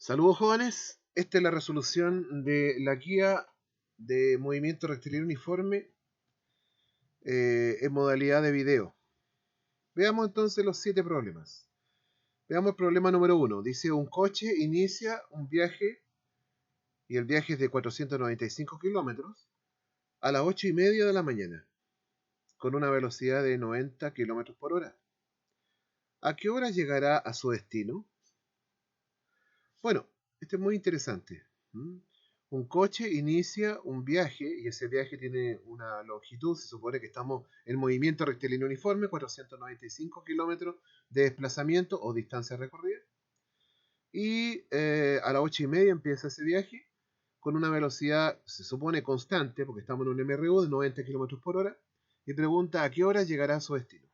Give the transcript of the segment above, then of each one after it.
Saludos jóvenes, esta es la resolución de la guía de movimiento rectilíneo uniforme en modalidad de video. Veamos entonces los 7 problemas. Veamos el problema número 1. Dice un coche inicia un viaje y el viaje es de 495 kilómetros a las 8:30 de la mañana con una velocidad de 90 kilómetros por hora. ¿A qué hora llegará a su destino? Bueno, esto es muy interesante. Un coche inicia un viaje y ese viaje tiene una longitud, se supone que estamos en movimiento rectilíneo uniforme, 495 kilómetros de desplazamiento o distancia recorrida. Y a las 8:30 empieza ese viaje con una velocidad, se supone constante, porque estamos en un MRU de 90 kilómetros por hora, y pregunta a qué hora llegará a su destino.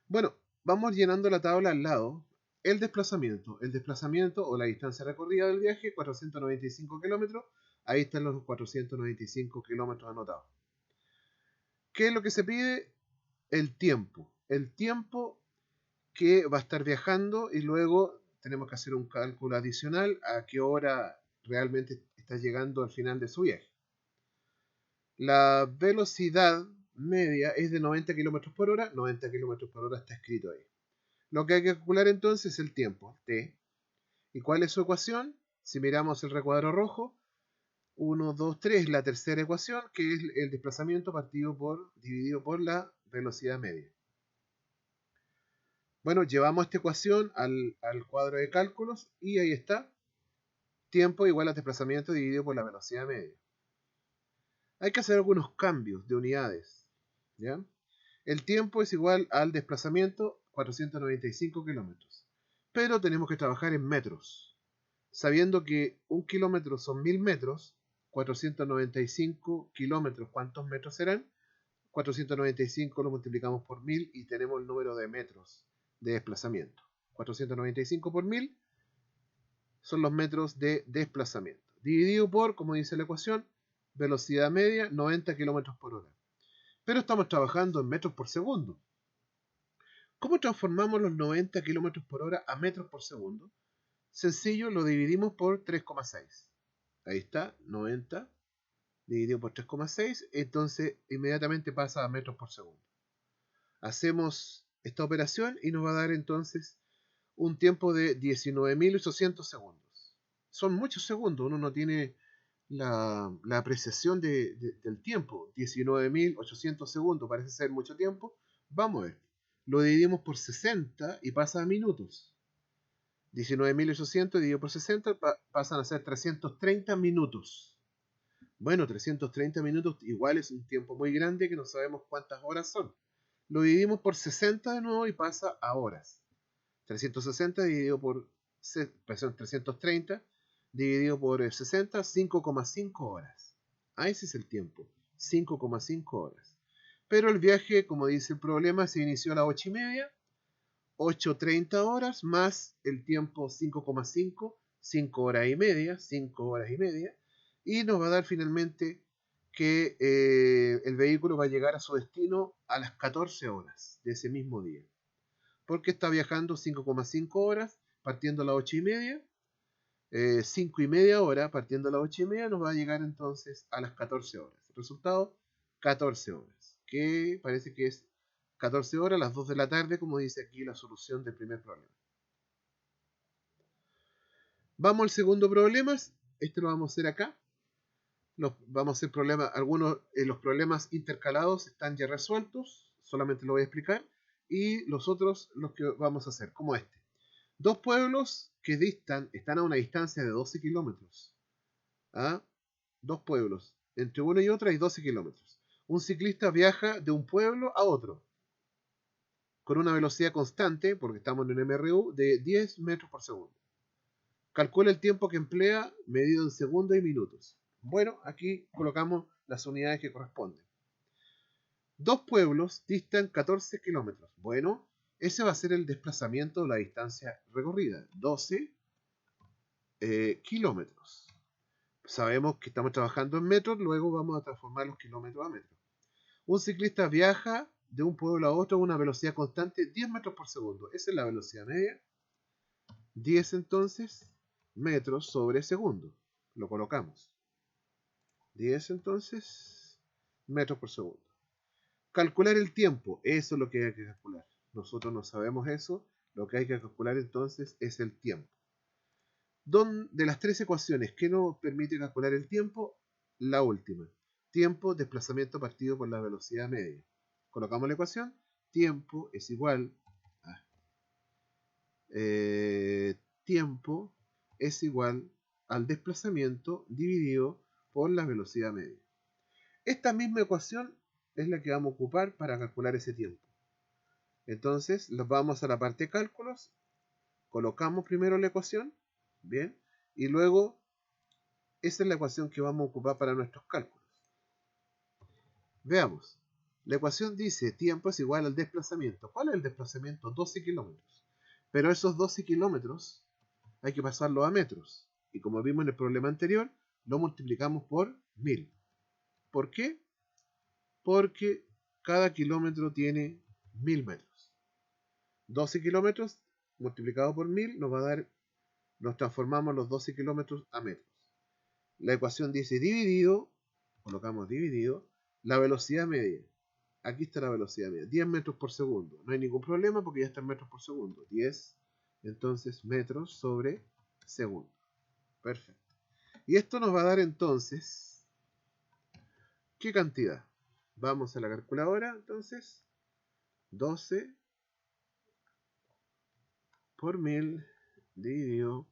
Bueno, vamos llenando la tabla al lado. El desplazamiento o la distancia recorrida del viaje, 495 kilómetros. Ahí están los 495 kilómetros anotados. ¿Qué es lo que se pide? El tiempo. El tiempo que va a estar viajando y luego tenemos que hacer un cálculo adicional a qué hora realmente está llegando al final de su viaje. La velocidad media es de 90 kilómetros por hora. 90 kilómetros por hora está escrito ahí. Lo que hay que calcular entonces es el tiempo, t. ¿Y cuál es su ecuación? Si miramos el recuadro rojo, 1, 2, 3 es la tercera ecuación, que es el desplazamiento dividido por la velocidad media. Bueno, llevamos esta ecuación al cuadro de cálculos y ahí está. Tiempo igual a desplazamiento dividido por la velocidad media. Hay que hacer algunos cambios de unidades, ¿ya? El tiempo es igual al desplazamiento, 495 kilómetros. Pero tenemos que trabajar en metros. Sabiendo que un kilómetro son 1000 metros, 495 kilómetros, ¿cuántos metros serán? 495 lo multiplicamos por 1000 y tenemos el número de metros de desplazamiento. 495 por 1000 son los metros de desplazamiento. Dividido por, como dice la ecuación, velocidad media, 90 kilómetros por hora. Pero estamos trabajando en metros por segundo. ¿Cómo transformamos los 90 kilómetros por hora a metros por segundo? Sencillo, lo dividimos por 3,6. Ahí está, 90 dividido por 3,6. Entonces inmediatamente pasa a metros por segundo. Hacemos esta operación y nos va a dar entonces un tiempo de 19.800 segundos. Son muchos segundos, uno no tiene la apreciación del tiempo. 19.800 segundos parece ser mucho tiempo. Vamos a ver. Lo dividimos por 60 y pasa a minutos. 19.800 dividido por 60 pasan a ser 330 minutos. Bueno, 330 minutos igual es un tiempo muy grande que no sabemos cuántas horas son. Lo dividimos por 60 de nuevo y pasa a horas. 360 dividido por 330 dividido por 60, 5,5 horas. Ese es el tiempo, 5,5 horas. Pero el viaje, como dice el problema, se inició a las 8:30, 8:30 horas más el tiempo 5,5, 5 horas y media, 5 horas y media, y nos va a dar finalmente que el vehículo va a llegar a su destino a las 14 horas de ese mismo día. Porque está viajando 5,5 horas, partiendo a las 8:30, 5:30 horas, partiendo a las 8:30, nos va a llegar entonces a las 14 horas. El resultado, 14 horas, que parece que es 14 horas, las 2 de la tarde, como dice aquí la solución del primer problema. Vamos al segundo problema. Este lo vamos a hacer acá. Vamos a hacer problemas, algunos de los problemas intercalados están ya resueltos, solamente lo voy a explicar, y los otros los que vamos a hacer, como este. Dos pueblos que están a una distancia de 12 kilómetros. ¿Ah? Dos pueblos. Entre uno y otro hay 12 kilómetros. Un ciclista viaja de un pueblo a otro con una velocidad constante, porque estamos en un MRU, de 10 metros por segundo. Calcula el tiempo que emplea medido en segundos y minutos. Bueno, aquí colocamos las unidades que corresponden. Dos pueblos distan 14 kilómetros. Bueno, ese va a ser el desplazamiento de la distancia recorrida. 12 kilómetros. Sabemos que estamos trabajando en metros, luego vamos a transformar los kilómetros a metros. Un ciclista viaja de un pueblo a otro a una velocidad constante 10 metros por segundo. Esa es la velocidad media. 10 entonces metros sobre segundo. Lo colocamos. 10 entonces metros por segundo. Calcular el tiempo, eso es lo que hay que calcular. Nosotros no sabemos eso, lo que hay que calcular entonces es el tiempo. De las tres ecuaciones que nos permite calcular el tiempo, la última. Tiempo, desplazamiento partido por la velocidad media. Colocamos la ecuación, tiempo es igual a tiempo es igual al desplazamiento dividido por la velocidad media. Esta misma ecuación es la que vamos a ocupar para calcular ese tiempo. Entonces, nos vamos a la parte de cálculos, colocamos primero la ecuación, bien, y luego esa es la ecuación que vamos a ocupar para nuestros cálculos. Veamos. La ecuación dice tiempo es igual al desplazamiento. ¿Cuál es el desplazamiento? 12 kilómetros. Pero esos 12 kilómetros hay que pasarlo a metros. Y como vimos en el problema anterior, lo multiplicamos por 1000. ¿Por qué? Porque cada kilómetro tiene 1000 metros. 12 kilómetros multiplicado por 1000 nos va a dar, nos transformamos los 12 kilómetros a metros. La ecuación dice dividido, colocamos dividido, la velocidad media. Aquí está la velocidad media, 10 metros por segundo. No hay ningún problema porque ya está en metros por segundo. 10, entonces, metros sobre segundo. Perfecto. Y esto nos va a dar entonces, ¿qué cantidad? Vamos a la calculadora, entonces, 12 por 1000 dividido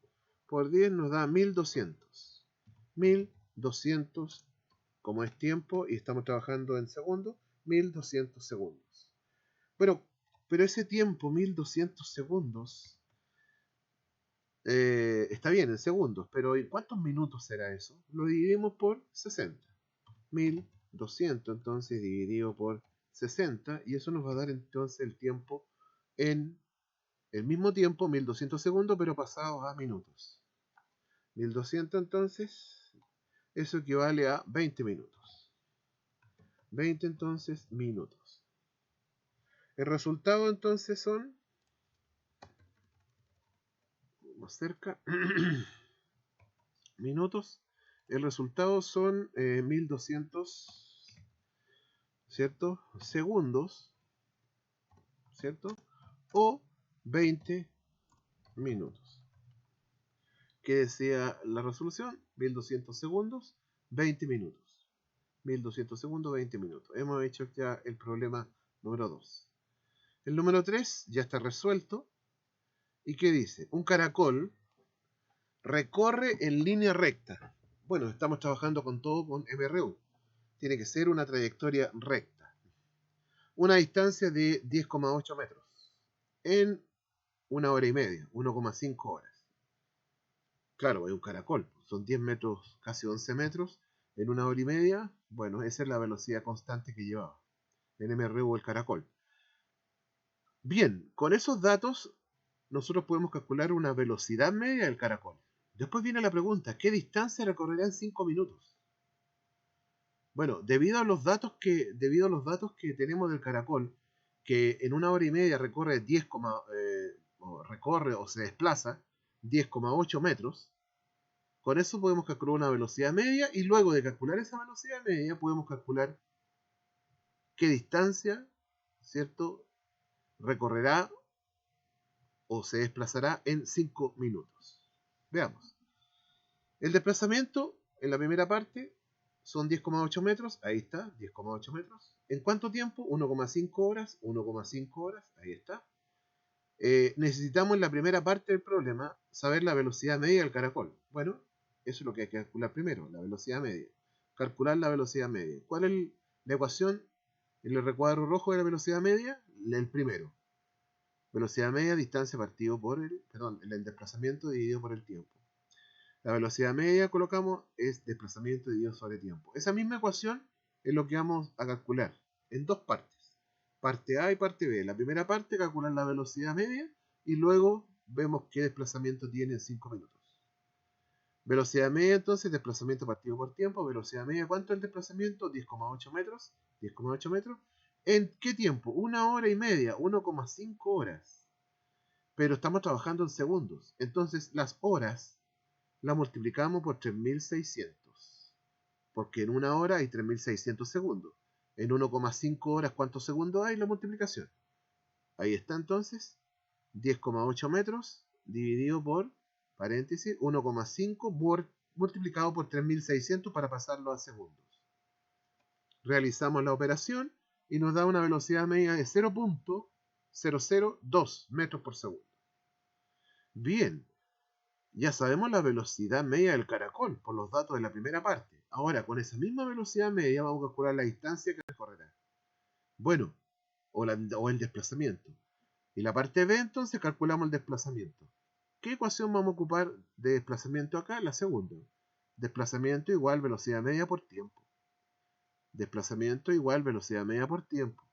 por 10 nos da 1200. 1200, como es tiempo y estamos trabajando en segundos, 1200 segundos. Pero ese tiempo, 1200 segundos, está bien en segundos, pero ¿en cuántos minutos será eso? Lo dividimos por 60. 1200 entonces dividido por 60 y eso nos va a dar entonces el tiempo en el mismo tiempo, 1200 segundos, pero pasados a minutos. 1200 entonces, eso equivale a 20 minutos. 20 entonces minutos. El resultado entonces son, más cerca, minutos. El resultado son 1200, ¿cierto? Segundos, ¿cierto? O 20 minutos. ¿Qué decía la resolución? 1200 segundos, 20 minutos. 1200 segundos, 20 minutos. Hemos hecho ya el problema número 2. El número 3 ya está resuelto. ¿Y qué dice? Un caracol recorre en línea recta. Bueno, estamos trabajando con todo con MRU. Tiene que ser una trayectoria recta. Una distancia de 10,8 metros. En 1 hora y media, 1,5 horas. Claro, hay un caracol. Son 10 metros, casi 11 metros. En 1 hora y media, bueno, esa es la velocidad constante que llevaba. En MRU el caracol. Bien, con esos datos nosotros podemos calcular una velocidad media del caracol. Después viene la pregunta, ¿qué distancia recorrerá en 5 minutos? Bueno, debido a los datos que tenemos del caracol, que en 1 hora y media recorre 10, recorre o se desplaza 10,8 metros, con eso podemos calcular una velocidad media y luego de calcular esa velocidad media podemos calcular qué distancia, ¿cierto?, recorrerá o se desplazará en 5 minutos. Veamos. El desplazamiento en la primera parte son 10,8 metros. Ahí está, 10,8 metros. ¿En cuánto tiempo? 1,5 horas. 1,5 horas. Ahí está. Necesitamos en la primera parte del problema saber la velocidad media del caracol. Bueno, eso es lo que hay que calcular primero, la velocidad media. Calcular la velocidad media. ¿Cuál es la ecuación en el recuadro rojo de la velocidad media? El primero. Velocidad media, distancia partido por el desplazamiento dividido por el tiempo. La velocidad media colocamos es desplazamiento dividido sobre tiempo. Esa misma ecuación es lo que vamos a calcular en dos partes. Parte A y parte B. La primera parte calcular la velocidad media y luego vemos qué desplazamiento tiene en 5 minutos. Velocidad media entonces, desplazamiento partido por tiempo. Velocidad media, ¿cuánto es el desplazamiento? 10,8 metros. 10,8 metros. ¿En qué tiempo? 1 hora y media, 1,5 horas. Pero estamos trabajando en segundos. Entonces las horas la multiplicamos por 3600. Porque en una hora hay 3600 segundos. En 1,5 horas, ¿cuántos segundos hay? La multiplicación. Ahí está entonces. 10,8 metros dividido por, paréntesis, 1,5 multiplicado por 3600 para pasarlo a segundos. Realizamos la operación y nos da una velocidad media de 0,002 metros por segundo. Bien, ya sabemos la velocidad media del caracol por los datos de la primera parte. Ahora, con esa misma velocidad media vamos a calcular la distancia que recorrerá. Bueno, o el desplazamiento. Y la parte B, entonces, calculamos el desplazamiento. ¿Qué ecuación vamos a ocupar de desplazamiento acá? La segunda. Desplazamiento igual velocidad media por tiempo. Desplazamiento igual velocidad media por tiempo.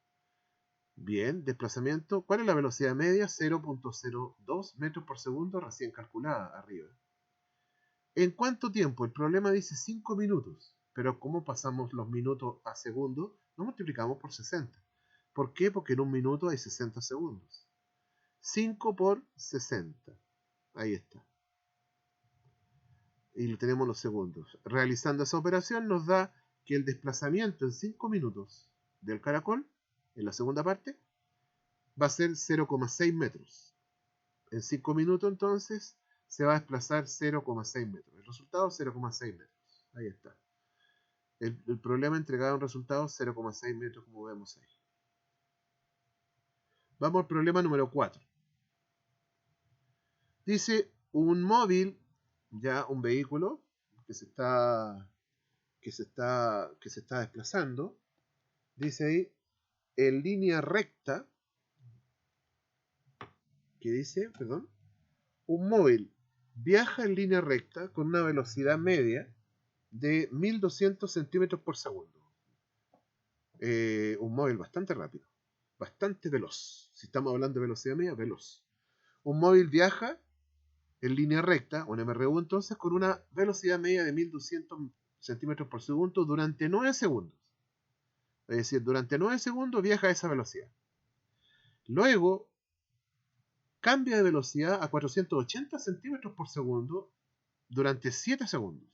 Bien, desplazamiento. ¿Cuál es la velocidad media? 0,02 metros por segundo recién calculada arriba. ¿En cuánto tiempo? El problema dice 5 minutos. Pero ¿cómo pasamos los minutos a segundos? Lo multiplicamos por 60. ¿Por qué? Porque en un minuto hay 60 segundos. 5 por 60. Ahí está. Y tenemos los segundos. Realizando esa operación nos da que el desplazamiento en 5 minutos del caracol, en la segunda parte, va a ser 0,6 metros. En 5 minutos entonces se va a desplazar 0,6 metros. El resultado 0,6 metros. Ahí está. El problema entregado un resultado 0,6 metros como vemos ahí. Vamos al problema número 4. Dice un móvil, ya un vehículo que se está desplazando, dice ahí, en línea recta, que dice, perdón, un móvil viaja en línea recta con una velocidad media de 1200 centímetros por segundo. Un móvil bastante rápido, bastante veloz. Si estamos hablando de velocidad media, veloz. Un móvil viaja en línea recta, un MRU entonces, con una velocidad media de 1200 centímetros por segundo durante 9 segundos. Es decir, durante 9 segundos viaja a esa velocidad. Luego cambia de velocidad a 480 centímetros por segundo durante 7 segundos.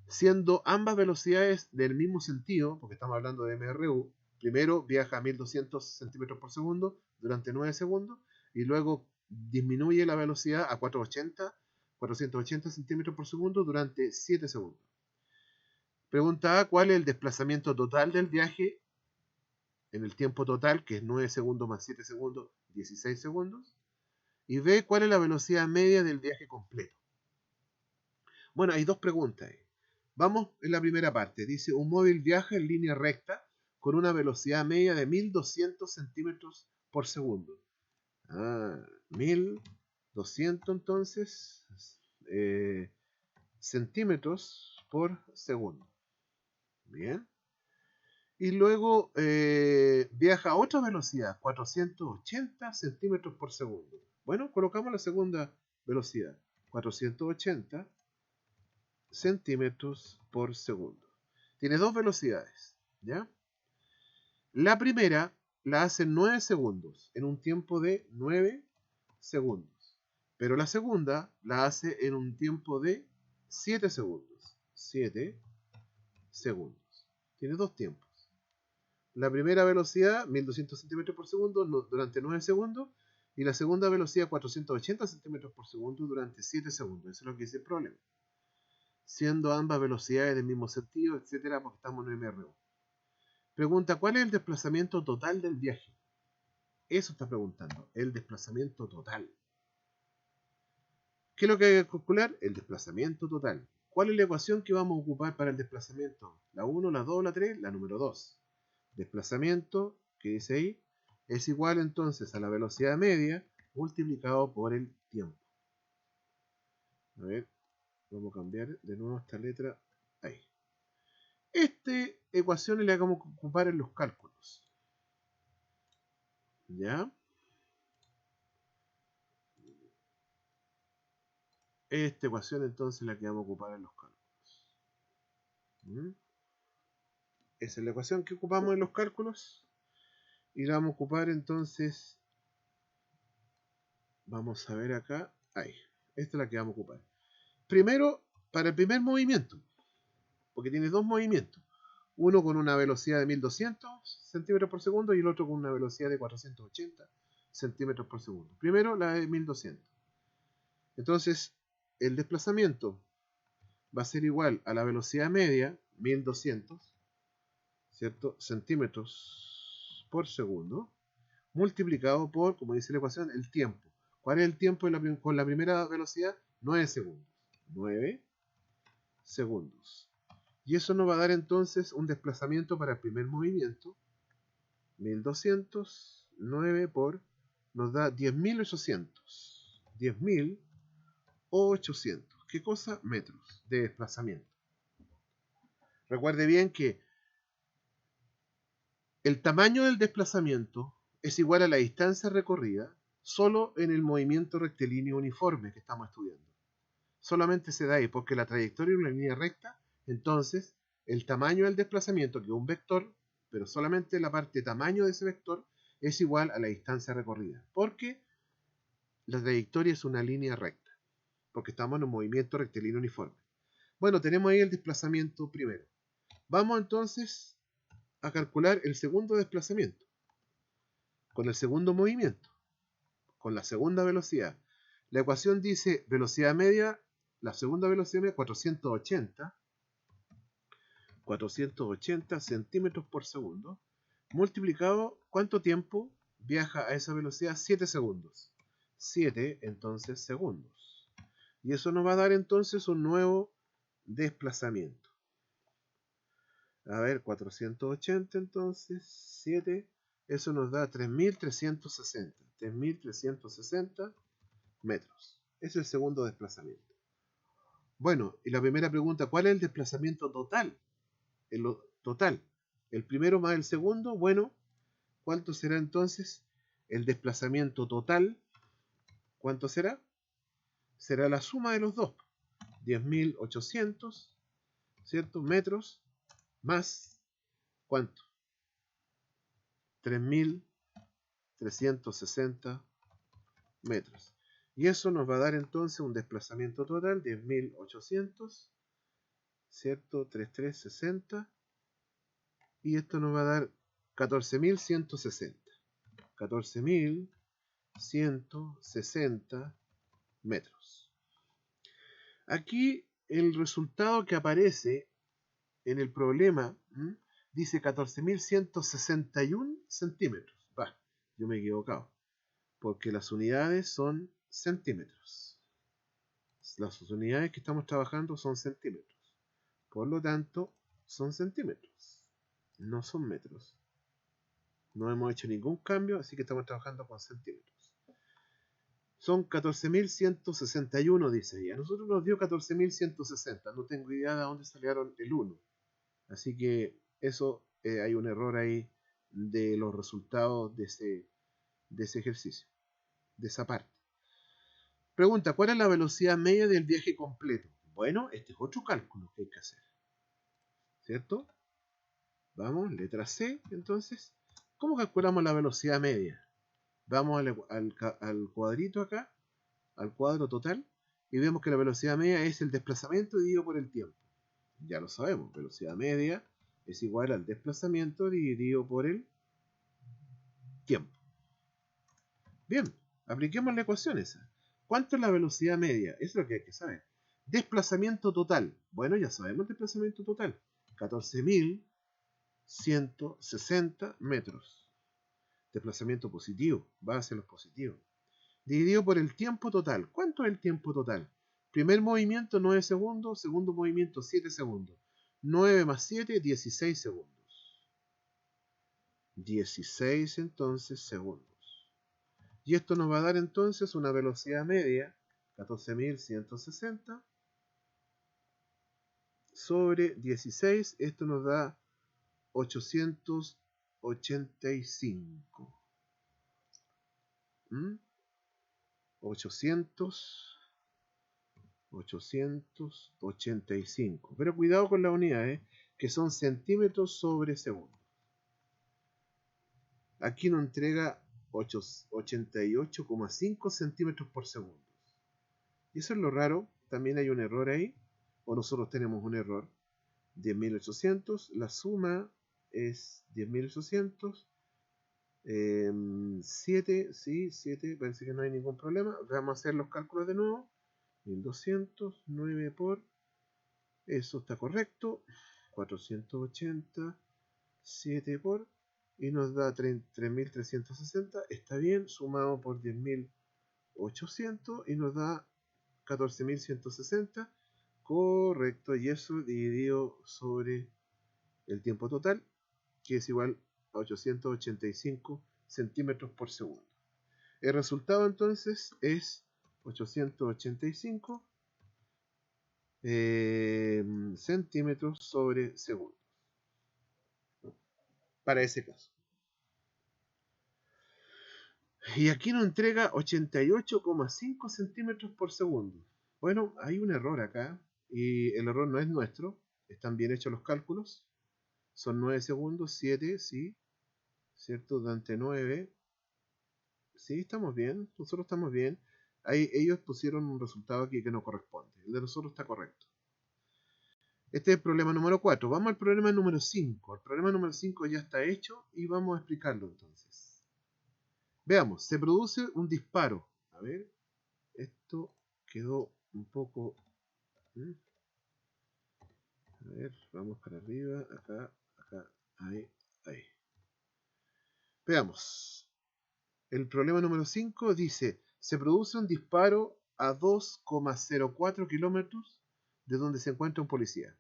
Siendo ambas velocidades del mismo sentido, porque estamos hablando de MRU, primero viaja a 1200 centímetros por segundo durante 9 segundos y luego disminuye la velocidad a 480 centímetros por segundo durante 7 segundos. Pregunta A, ¿cuál es el desplazamiento total del viaje en el tiempo total, que es 9 segundos más 7 segundos, 16 segundos? Y B, ¿cuál es la velocidad media del viaje completo? Bueno, hay dos preguntas ahí. Vamos en la primera parte. Dice, un móvil viaja en línea recta con una velocidad media de 1200 centímetros por segundo. 1200 entonces centímetros por segundo. Bien. Y luego viaja a otra velocidad, 480 centímetros por segundo. Bueno, colocamos la segunda velocidad, 480 centímetros por segundo. Tiene dos velocidades, ¿ya? La primera la hace en 9 segundos, en un tiempo de 9 segundos. Pero la segunda la hace en un tiempo de 7 segundos. 7 segundos. Tiene dos tiempos. La primera velocidad, 1200 centímetros por segundo, durante 9 segundos. Y la segunda velocidad, 480 centímetros por segundo, durante 7 segundos. Eso es lo que dice el problema. Siendo ambas velocidades del mismo sentido, etcétera, porque estamos en MRU. Pregunta, ¿cuál es el desplazamiento total del viaje? Eso está preguntando, el desplazamiento total. ¿Qué es lo que hay que calcular? El desplazamiento total. ¿Cuál es la ecuación que vamos a ocupar para el desplazamiento? ¿La 1, la 2, la 3? La número 2. Desplazamiento, que dice ahí, es igual entonces a la velocidad media multiplicado por el tiempo. A ver, vamos a cambiar de nuevo esta letra ahí. Esta ecuación la vamos a ocupar en los cálculos. ¿Ya? Esta ecuación entonces es la que vamos a ocupar en los cálculos. Esa es la ecuación que ocupamos en los cálculos. Y la vamos a ocupar entonces. Vamos a ver acá. Ahí. Esta es la que vamos a ocupar. Primero, para el primer movimiento, porque tiene dos movimientos. Uno con una velocidad de 1200 centímetros por segundo y el otro con una velocidad de 480 centímetros por segundo. Primero la de 1200. Entonces, el desplazamiento va a ser igual a la velocidad media, 1200, ¿cierto? Centímetros por segundo, multiplicado por, como dice la ecuación, el tiempo. ¿Cuál es el tiempo con la primera velocidad? 9 segundos. 9 segundos. Y eso nos va a dar entonces un desplazamiento para el primer movimiento. 1200, 9 por, nos da 10.800. 10.800. ¿Qué cosa? Metros de desplazamiento. Recuerde bien que el tamaño del desplazamiento es igual a la distancia recorrida solo en el movimiento rectilíneo uniforme que estamos estudiando. Solamente se da ahí porque la trayectoria es una línea recta, entonces el tamaño del desplazamiento, que es un vector, pero solamente la parte tamaño de ese vector es igual a la distancia recorrida, porque la trayectoria es una línea recta, porque estamos en un movimiento rectilíneo uniforme. Bueno, tenemos ahí el desplazamiento primero. Vamos entonces a calcular el segundo desplazamiento, con el segundo movimiento, con la segunda velocidad. La ecuación dice velocidad media, la segunda velocidad media, 480 centímetros por segundo, multiplicado, ¿cuánto tiempo viaja a esa velocidad? 7 segundos. 7, entonces, segundos. Y eso nos va a dar entonces un nuevo desplazamiento. A ver, 480 entonces, 7, eso nos da 3.360. 3.360 metros. Es el segundo desplazamiento. Bueno, y la primera pregunta, ¿cuál es el desplazamiento total? Total. El primero más el segundo, bueno, ¿cuánto será entonces el desplazamiento total? ¿Cuánto será? Será la suma de los dos. 10.800, ¿cierto? Metros más, ¿cuánto? 3.360 metros. Y eso nos va a dar entonces un desplazamiento total de 10.800, ¿cierto? 3.360. Y esto nos va a dar 14.160. 14.160 metros. Aquí el resultado que aparece en el problema dice 14.161 centímetros. Va, yo me he equivocado, porque las unidades son centímetros. Las unidades que estamos trabajando son centímetros. Por lo tanto, son centímetros, no son metros. No hemos hecho ningún cambio, así que estamos trabajando con centímetros. Son 14.161, dice ella. A nosotros nos dio 14.160. No tengo idea de dónde salieron el 1. Así que eso, hay un error ahí de los resultados de ese ejercicio, de esa parte. Pregunta, ¿cuál es la velocidad media del viaje completo? Bueno, este es otro cálculo que hay que hacer, ¿cierto? Vamos, letra C, entonces. ¿Cómo calculamos la velocidad media? Vamos al cuadrito acá, al cuadro total, y vemos que la velocidad media es el desplazamiento dividido por el tiempo. Ya lo sabemos, velocidad media es igual al desplazamiento dividido por el tiempo. Bien, apliquemos la ecuación esa. ¿Cuánto es la velocidad media? Eso es lo que hay que saber. Desplazamiento total. Bueno, ya sabemos el desplazamiento total. 14.160 metros. Desplazamiento positivo, va hacia los positivos. Dividido por el tiempo total. ¿Cuánto es el tiempo total? Primer movimiento 9 segundos, segundo movimiento 7 segundos. 9 más 7, 16 segundos. 16 entonces segundos. Y esto nos va a dar entonces una velocidad media, 14.160, sobre 16, esto nos da 885. 885. Pero cuidado con las unidades, que son centímetros sobre segundo. Aquí nos entrega 88,5 centímetros por segundo. Y eso es lo raro, también hay un error ahí, o nosotros tenemos un error. 10.800, la suma es 10.800. 7, sí, 7, parece que no hay ningún problema. Vamos a hacer los cálculos de nuevo. 1200, 9 por, eso está correcto. 480, 7 por, y nos da 3.360, está bien, sumado por 10.800 y nos da 14.160, correcto, y eso dividido sobre el tiempo total, que es igual a 885 centímetros por segundo. El resultado entonces es 885 centímetros sobre segundo para ese caso. Y aquí nos entrega 88,5 centímetros por segundo. Bueno, hay un error acá, y el error no es nuestro, están bien hechos los cálculos. Son 9 segundos, 7, sí, ¿cierto? Dante 9. Sí, estamos bien, nosotros estamos bien. Ahí, ellos pusieron un resultado aquí que no corresponde. El de nosotros está correcto. Este es el problema número 4. Vamos al problema número 5. El problema número 5 ya está hecho y vamos a explicarlo entonces. Veamos, se produce un disparo. A ver, esto quedó un poco... A ver, vamos para arriba, acá, acá, ahí, ahí. Veamos. El problema número 5 dice, se produce un disparo a 2,04 kilómetros de donde se encuentra un policía.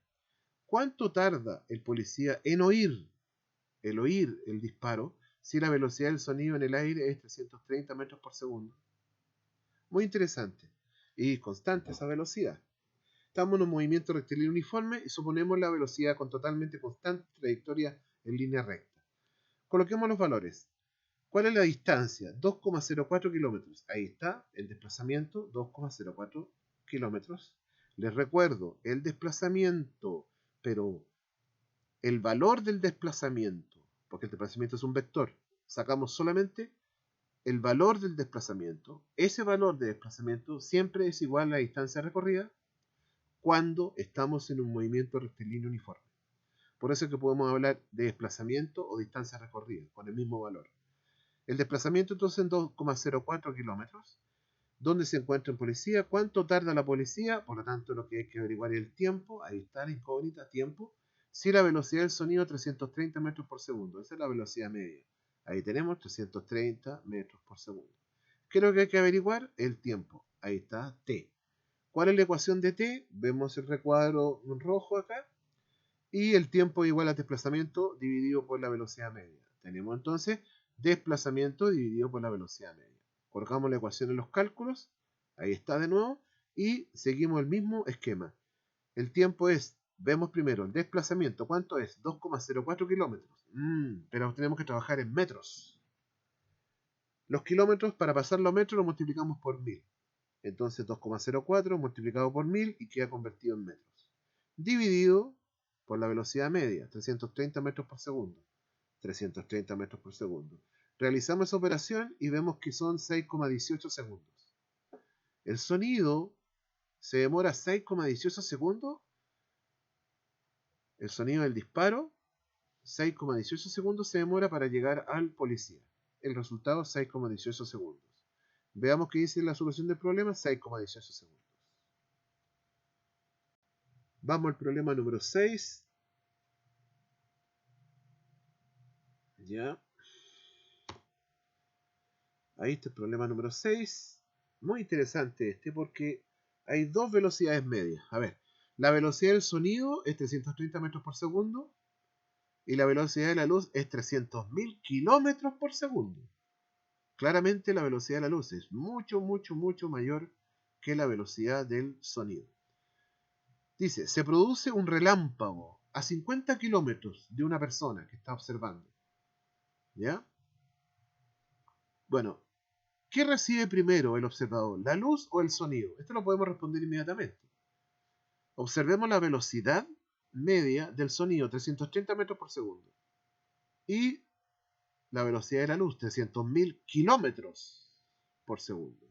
¿Cuánto tarda el policía en oír el disparo si la velocidad del sonido en el aire es 330 metros por segundo? Muy interesante. Y constante esa velocidad. Estamos en un movimiento rectilíneo uniforme y suponemos la velocidad con totalmente constante trayectoria en línea recta. Coloquemos los valores. ¿Cuál es la distancia? 2,04 kilómetros. Ahí está el desplazamiento, 2,04 kilómetros. Les recuerdo, el desplazamiento, pero el valor del desplazamiento, porque el desplazamiento es un vector, sacamos solamente el valor del desplazamiento. Ese valor de desplazamiento siempre es igual a la distancia recorrida cuando estamos en un movimiento rectilíneo uniforme. Por eso es que podemos hablar de desplazamiento o distancia recorrida, con el mismo valor. El desplazamiento entonces en 2,04 kilómetros. ¿Dónde se encuentra en policía? ¿Cuánto tarda la policía? Por lo tanto, lo que hay que averiguar es el tiempo. Ahí está la incógnita, tiempo. Si la velocidad del sonido 330 metros por segundo. Esa es la velocidad media. Ahí tenemos 330 metros por segundo. ¿Qué es lo que hay que averiguar? El tiempo. Ahí está, t. ¿Cuál es la ecuación de t? Vemos el recuadro rojo acá. Y el tiempo es igual a desplazamiento dividido por la velocidad media. Tenemos entonces desplazamiento dividido por la velocidad media. Colocamos la ecuación en los cálculos. Ahí está de nuevo. Y seguimos el mismo esquema. El tiempo es, vemos primero el desplazamiento. ¿Cuánto es? 2,04 kilómetros. Pero tenemos que trabajar en metros. Los kilómetros, para pasarlo a metros, lo multiplicamos por 1000. Entonces 2,04 multiplicado por 1000 y queda convertido en metros. Dividido por la velocidad media, 330 metros por segundo. 330 metros por segundo. Realizamos esa operación y vemos que son 6,18 segundos. El sonido se demora 6,18 segundos. El sonido del disparo, 6,18 segundos se demora para llegar al policía. El resultado, 6,18 segundos. Veamos qué dice la solución del problema, 6,18 segundos. Vamos al problema número 6. Ya. Ahí está el problema número 6. Muy interesante este porque hay dos velocidades medias. A ver, la velocidad del sonido es 330 metros por segundo y la velocidad de la luz es 300.000 kilómetros por segundo. Claramente la velocidad de la luz es mucho, mucho, mucho mayor que la velocidad del sonido. Dice, se produce un relámpago a 50 kilómetros de una persona que está observando. ¿Ya? Bueno, ¿qué recibe primero el observador? ¿La luz o el sonido? Esto lo podemos responder inmediatamente. Observemos la velocidad media del sonido, 330 metros por segundo. Y la velocidad de la luz, 300.000 kilómetros por segundo.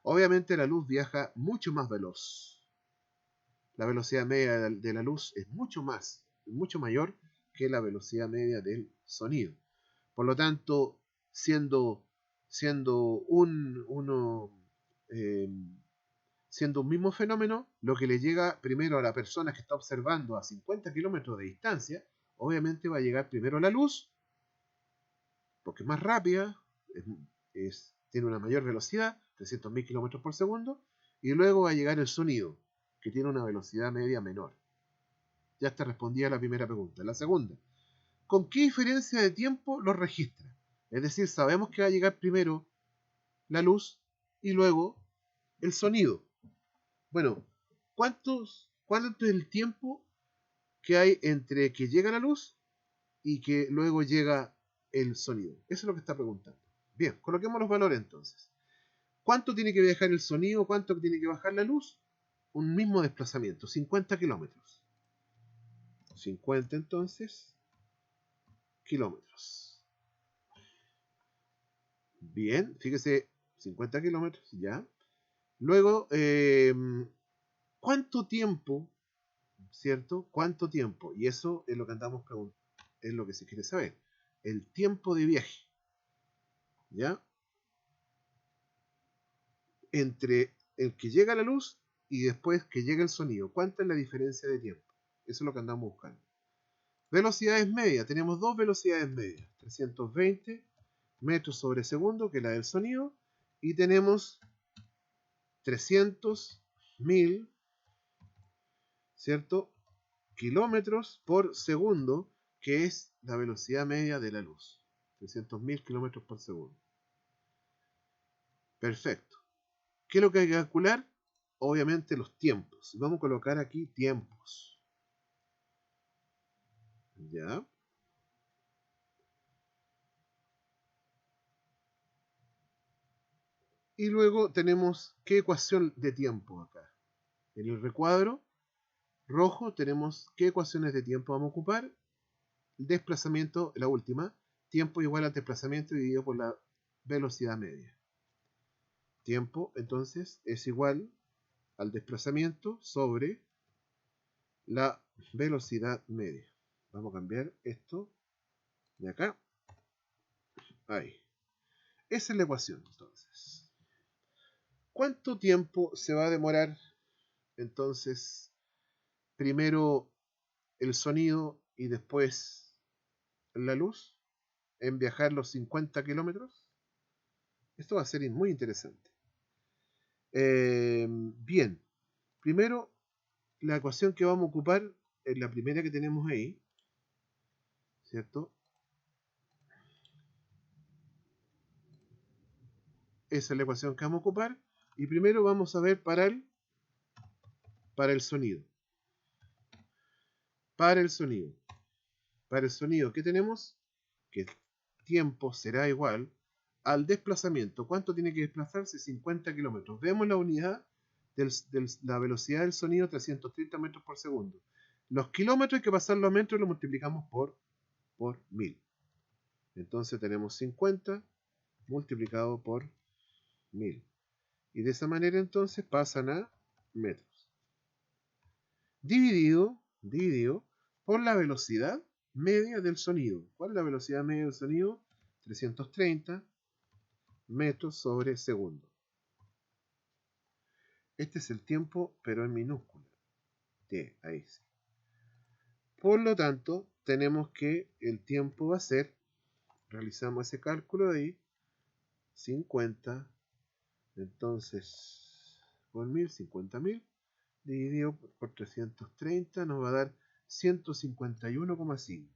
Obviamente la luz viaja mucho más veloz. La velocidad media de la luz es mucho mayor que la velocidad media del sonido. Por lo tanto, siendo, siendo un, uno, eh, siendo un mismo fenómeno, lo que le llega primero a la persona que está observando a 50 kilómetros de distancia, obviamente va a llegar primero la luz, porque es más rápida, tiene una mayor velocidad, 300.000 kilómetros por segundo, y luego va a llegar el sonido, que tiene una velocidad media menor. Ya está respondida la primera pregunta. La segunda, ¿con qué diferencia de tiempo lo registra? Es decir, sabemos que va a llegar primero la luz y luego el sonido. Bueno, ¿cuánto es el tiempo que hay entre que llega la luz y que luego llega el sonido? Eso es lo que está preguntando. Bien, coloquemos los valores entonces. ¿Cuánto tiene que viajar el sonido? ¿Cuánto tiene que bajar la luz? Un mismo desplazamiento, 50 kilómetros. 50 entonces, kilómetros. Bien, fíjese, 50 kilómetros, ya. Luego, ¿cuánto tiempo, cierto? ¿Cuánto tiempo? Y eso es lo que andamos preguntando, es lo que se quiere saber. El tiempo de viaje, ¿ya? Entre el que llega la luz y después que llega el sonido. ¿Cuánta es la diferencia de tiempo? Eso es lo que andamos buscando. Velocidades medias. Tenemos dos velocidades medias. 320 metros sobre segundo, que es la del sonido. Y tenemos 300.000, ¿cierto? Kilómetros por segundo, que es la velocidad media de la luz. 300.000 kilómetros por segundo. Perfecto. ¿Qué es lo que hay que calcular? Obviamente los tiempos. Vamos a colocar aquí tiempos. ¿Ya? Y luego tenemos qué ecuación de tiempo acá. En el recuadro rojo tenemos qué ecuaciones de tiempo vamos a ocupar. Desplazamiento, la última. Tiempo igual al desplazamiento dividido por la velocidad media. Tiempo, entonces, es igual al desplazamiento sobre la velocidad media. Vamos a cambiar esto de acá. Ahí. Esa es la ecuación, entonces. ¿Cuánto tiempo se va a demorar, entonces, primero el sonido y después la luz en viajar los 50 kilómetros? Esto va a ser muy interesante. Bien, primero la ecuación que vamos a ocupar es la primera que tenemos ahí, ¿cierto? Esa es la ecuación que vamos a ocupar. Y primero vamos a ver para el sonido. Para el sonido. Para el sonido, ¿qué tenemos? Que el tiempo será igual al desplazamiento. ¿Cuánto tiene que desplazarse? 50 kilómetros. Vemos la unidad de la velocidad del sonido, 330 metros por segundo. Los kilómetros hay que pasarlo a metros y lo multiplicamos por 1000. Entonces tenemos 50 multiplicado por 1000. Y de esa manera entonces pasan a metros. Dividido por la velocidad media del sonido. ¿Cuál es la velocidad media del sonido? 330 metros sobre segundo. Este es el tiempo, pero en minúscula. T, ahí sí. Por lo tanto, tenemos que el tiempo va a ser, realizamos ese cálculo de ahí, 50, entonces, por 1000, 50.000, dividido por 330 nos va a dar 151,5.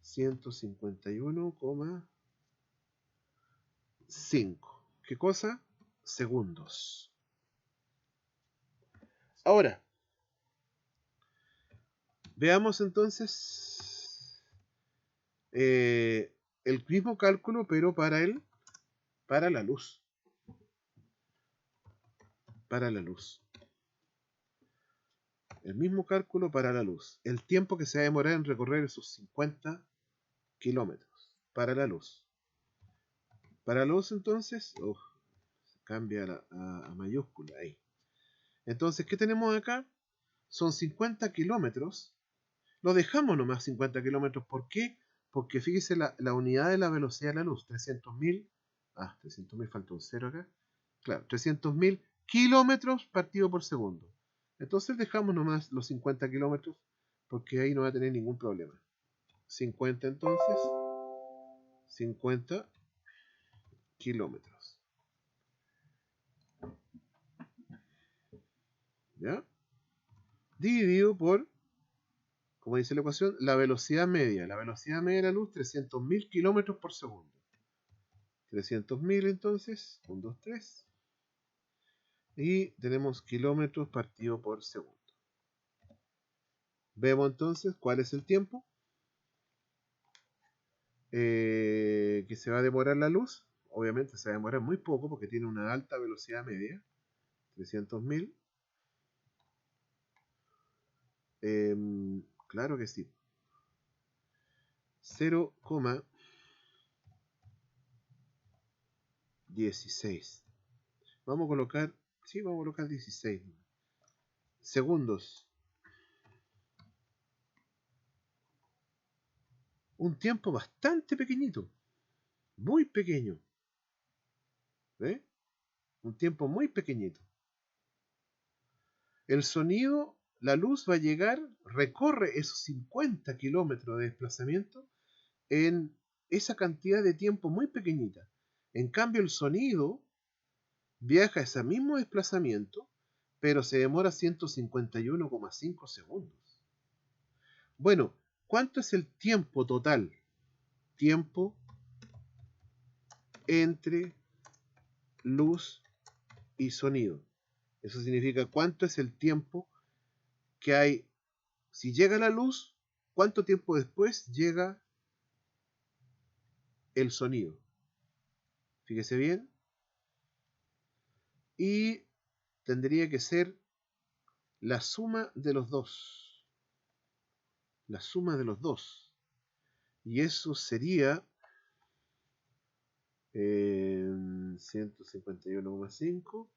151,5. ¿Qué cosa? Segundos. Ahora, veamos entonces el mismo cálculo, pero para la luz. Para la luz. El mismo cálculo para la luz. El tiempo que se va a demorar en recorrer esos 50 kilómetros. Para la luz. Para la luz, entonces, Cambia a mayúscula ahí. Entonces, ¿qué tenemos acá? Son 50 kilómetros. Lo dejamos nomás 50 kilómetros. ¿Por qué? Porque fíjese la unidad de la velocidad de la luz. 300.000. 300.000, falta un cero acá. Claro, 300.000 kilómetros partido por segundo. Entonces dejamos nomás los 50 kilómetros porque ahí no va a tener ningún problema. 50 entonces. 50 kilómetros. ¿Ya? Dividido por, como dice la ecuación, la velocidad media. La velocidad media de la luz, 300.000 kilómetros por segundo. 300.000 entonces, 1, 2, 3. Y tenemos kilómetros partido por segundo. Vemos entonces cuál es el tiempo que se va a demorar la luz. Obviamente se va a demorar muy poco porque tiene una alta velocidad media. 300.000. Claro que sí. 0,16. Vamos a colocar, sí, vamos a colocar 16 segundos. Un tiempo bastante pequeñito, muy pequeño. ¿Ve? Un tiempo muy pequeñito. El sonido, la luz va a llegar, recorre esos 50 kilómetros de desplazamiento en esa cantidad de tiempo muy pequeñita. En cambio, el sonido viaja ese mismo desplazamiento, pero se demora 151,5 segundos. Bueno, ¿cuánto es el tiempo total? Tiempo entre luz y sonido. Eso significa cuánto es el tiempo que hay. Si llega la luz, ¿cuánto tiempo después llega el sonido? Fíjese bien. Y tendría que ser la suma de los dos. La suma de los dos. Y eso sería 151,5.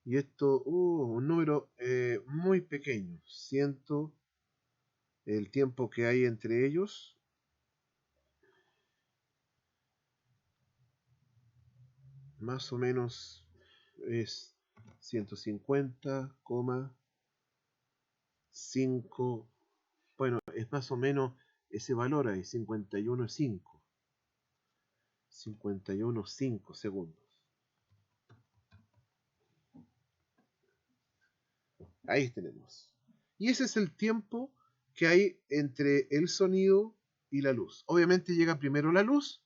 Y esto, un número muy pequeño. El tiempo que hay entre ellos. Más o menos es 150,5. Bueno, es más o menos ese valor ahí, 51,5. 51,5 segundos. Ahí tenemos. Y ese es el tiempo que hay entre el sonido y la luz. Obviamente llega primero la luz,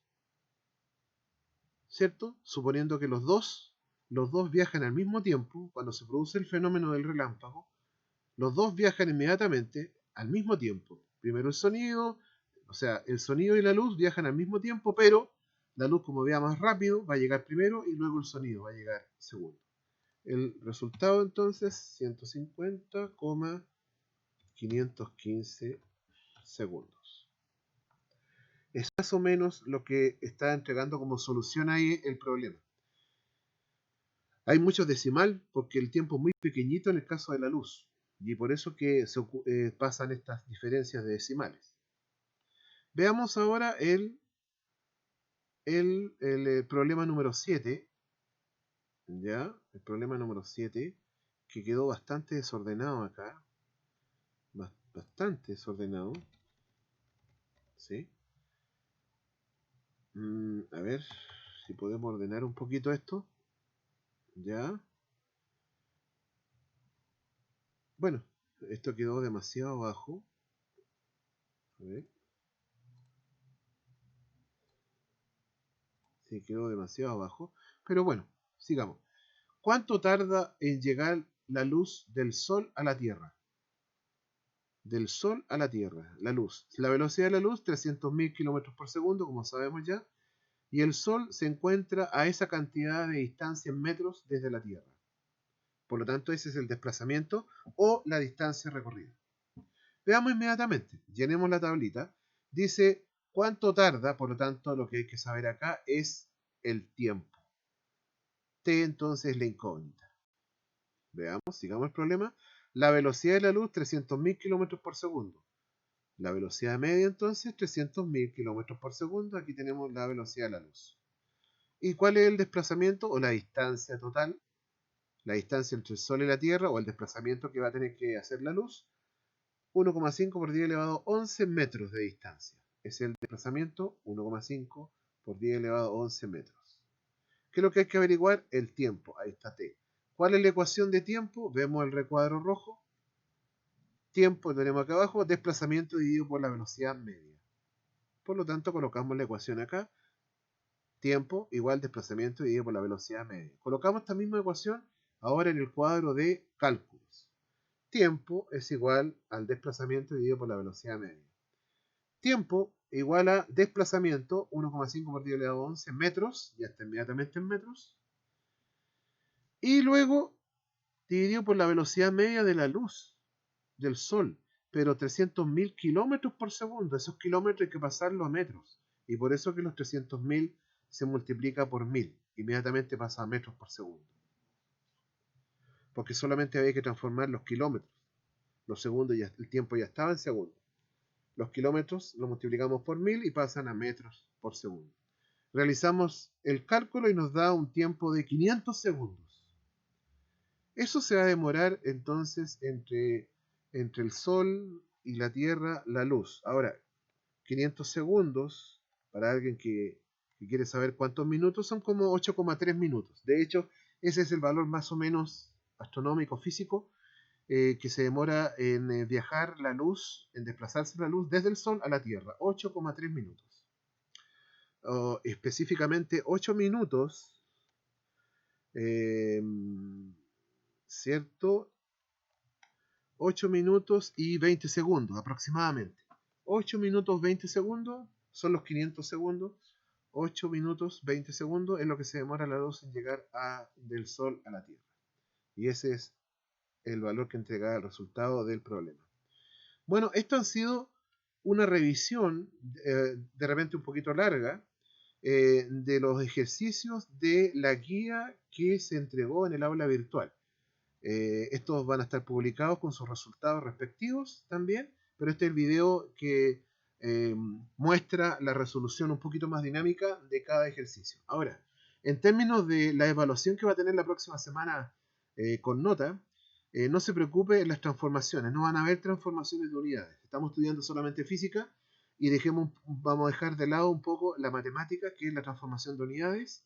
¿cierto? Suponiendo que los dos viajan al mismo tiempo, cuando se produce el fenómeno del relámpago, los dos viajan inmediatamente al mismo tiempo. Primero el sonido, o sea, el sonido y la luz viajan al mismo tiempo, pero la luz, como vea más rápido, va a llegar primero y luego el sonido va a llegar segundo. El resultado entonces, 150,515 segundos. Es más o menos lo que está entregando como solución ahí el problema. Hay muchos decimal porque el tiempo es muy pequeñito en el caso de la luz. Y por eso que pasan estas diferencias de decimales. Veamos ahora el problema número 7. ¿Ya? El problema número 7, que quedó bastante desordenado acá. Bastante desordenado. ¿Sí? A ver si podemos ordenar un poquito esto. ¿Ya? Bueno, esto quedó demasiado abajo. A ver. Sí, quedó demasiado abajo. Pero bueno, sigamos. ¿Cuánto tarda en llegar la luz del Sol a la Tierra? Del Sol a la Tierra, la luz. La velocidad de la luz, 300.000 kilómetros por segundo, como sabemos ya. Y el Sol se encuentra a esa cantidad de distancia en metros desde la Tierra. Por lo tanto, ese es el desplazamiento o la distancia recorrida. Veamos inmediatamente. Llenemos la tablita. Dice cuánto tarda, por lo tanto, lo que hay que saber acá es el tiempo. T entonces es la incógnita. Veamos, sigamos el problema. La velocidad de la luz, 300.000 kilómetros por segundo. La velocidad media entonces, 300.000 kilómetros por segundo. Aquí tenemos la velocidad de la luz. ¿Y cuál es el desplazamiento o la distancia total? La distancia entre el Sol y la Tierra, o el desplazamiento que va a tener que hacer la luz, 1,5 por 10 elevado a 11 metros de distancia. Es el desplazamiento, 1,5 por 10 elevado a 11 metros. ¿Qué es lo que hay que averiguar? El tiempo. Ahí está T. ¿Cuál es la ecuación de tiempo? Vemos el recuadro rojo. Tiempo, tenemos acá abajo, desplazamiento dividido por la velocidad media. Por lo tanto, colocamos la ecuación acá. Tiempo igual desplazamiento dividido por la velocidad media. Colocamos esta misma ecuación ahora en el cuadro de cálculos. Tiempo es igual al desplazamiento dividido por la velocidad media. Tiempo igual a desplazamiento, 1,5 por 10 elevado a 11 metros, ya está inmediatamente en metros. Y luego dividido por la velocidad media de la luz del Sol, pero 300.000 kilómetros por segundo. Esos kilómetros hay que pasarlos a metros. Y por eso que los 300.000 se multiplica por 1000. Inmediatamente pasa a metros por segundo. Porque solamente había que transformar los kilómetros. Los segundos, ya, el tiempo ya estaba en segundos. Los kilómetros los multiplicamos por 1000 y pasan a metros por segundo. Realizamos el cálculo y nos da un tiempo de 500 segundos. Eso se va a demorar entonces entre el Sol y la Tierra, la luz. Ahora, 500 segundos, para alguien que quiere saber cuántos minutos, son como 8,3 minutos. De hecho, ese es el valor más o menos astronómico, físico, que se demora en viajar la luz, en desplazarse la luz desde el Sol a la Tierra. 8,3 minutos. Específicamente 8 minutos, ¿cierto? 8 minutos y 20 segundos aproximadamente. 8 minutos 20 segundos son los 500 segundos. 8 minutos 20 segundos es lo que se demora la luz en llegar del Sol a la Tierra. Y ese es el valor que entrega el resultado del problema. Bueno, esto ha sido una revisión de repente un poquito larga de los ejercicios de la guía que se entregó en el aula virtual. Estos van a estar publicados con sus resultados respectivos también, pero este es el video que muestra la resolución un poquito más dinámica de cada ejercicio. Ahora, en términos de la evaluación que va a tener la próxima semana con nota, no se preocupe en las transformaciones, no van a haber transformaciones de unidades. Estamos estudiando solamente física y vamos a dejar de lado un poco la matemática, que es la transformación de unidades.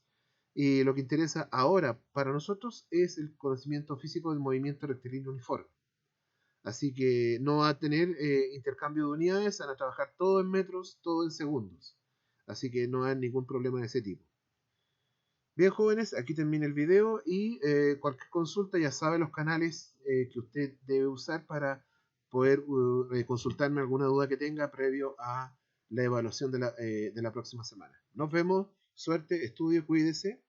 Y lo que interesa ahora para nosotros es el conocimiento físico del movimiento rectilíneo uniforme. Así que no va a tener intercambio de unidades, van a trabajar todo en metros, todo en segundos. Así que no hay ningún problema de ese tipo. Bien, jóvenes, aquí termina el video y cualquier consulta ya sabe los canales que usted debe usar para poder consultarme alguna duda que tenga previo a la evaluación de la próxima semana. Nos vemos, suerte, estudio, cuídese.